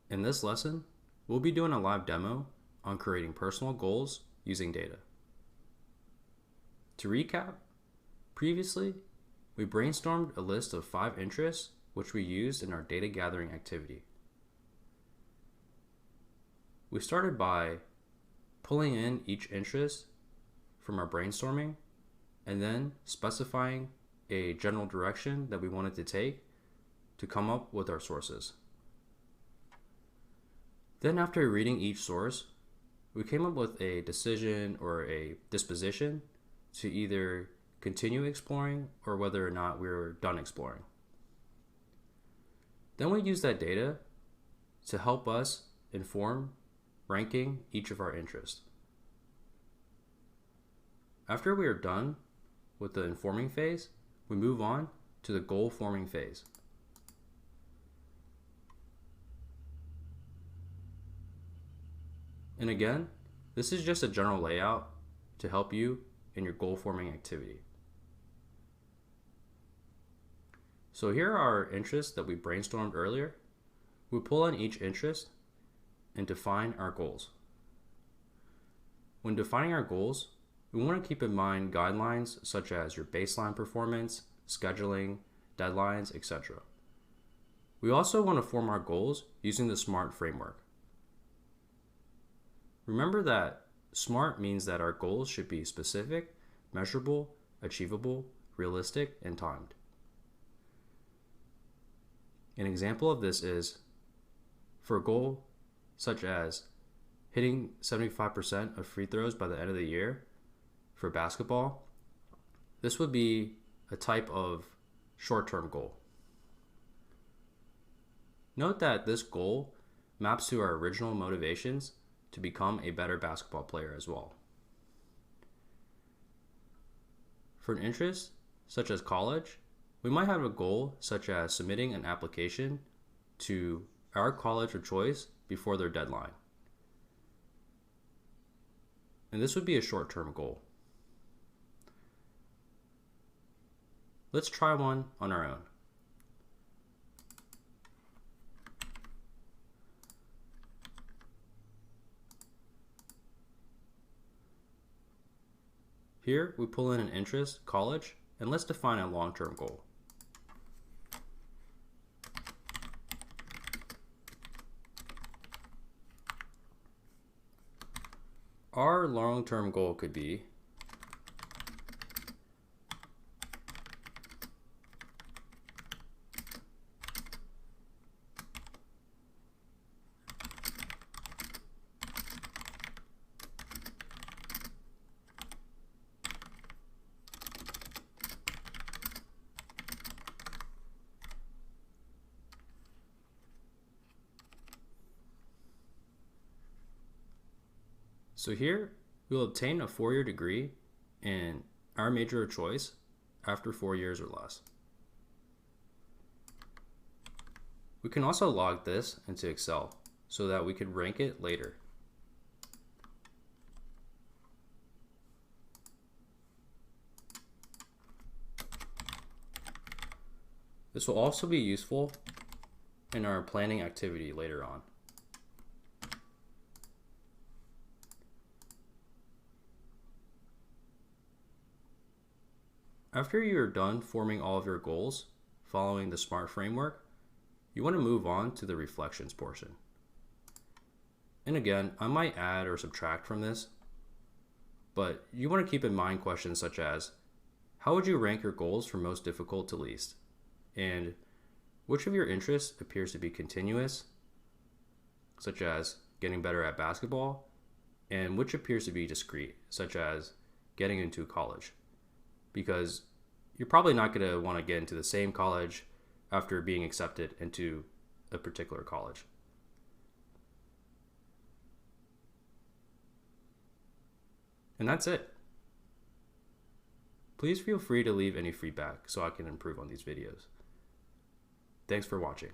In this lesson, we'll be doing a live demo on creating personal goals using data. To recap, previously, we brainstormed a list of 5 interests which we used in our data gathering activity. We started by pulling in each interest from our brainstorming and then specifying a general direction that we wanted to take to come up with our sources. Then after reading each source, we came up with a decision or a disposition to either continue exploring or whether or not we were done exploring. Then we used that data to help us inform ranking each of our interests. After we are done with the informing phase, we move on to the goal forming phase. And again, this is just a general layout to help you in your goal forming activity. So here are our interests that we brainstormed earlier. We pull in each interest and define our goals. When defining our goals, we want to keep in mind guidelines such as your baseline performance, scheduling, deadlines, etc. We also want to form our goals using the SMART framework. Remember that SMART means that our goals should be specific, measurable, achievable, realistic, and timed. An example of this is for a goal such as hitting 75% of free throws by the end of the year for basketball. This would be a type of short-term goal. Note that this goal maps to our original motivations to become a better basketball player as well. For an interest such as college, we might have a goal such as submitting an application to our college of choice before their deadline. And this would be a short-term goal. Let's try one on our own. Here we pull in an interest, college, and let's define a long-term goal. Our long-term goal could be So here, we'll obtain a 4-year degree in our major of choice after 4 years or less. We can also log this into Excel so that we could rank it later. This will also be useful in our planning activity later on. After you're done forming all of your goals following the SMART framework, you want to move on to the reflections portion. And again, I might add or subtract from this, but you want to keep in mind questions such as, how would you rank your goals from most difficult to least? And which of your interests appears to be continuous, such as getting better at basketball, and which appears to be discrete, such as getting into college? Because you're probably not going to want to get into the same college after being accepted into a particular college. And that's it. Please feel free to leave any feedback so I can improve on these videos. Thanks for watching.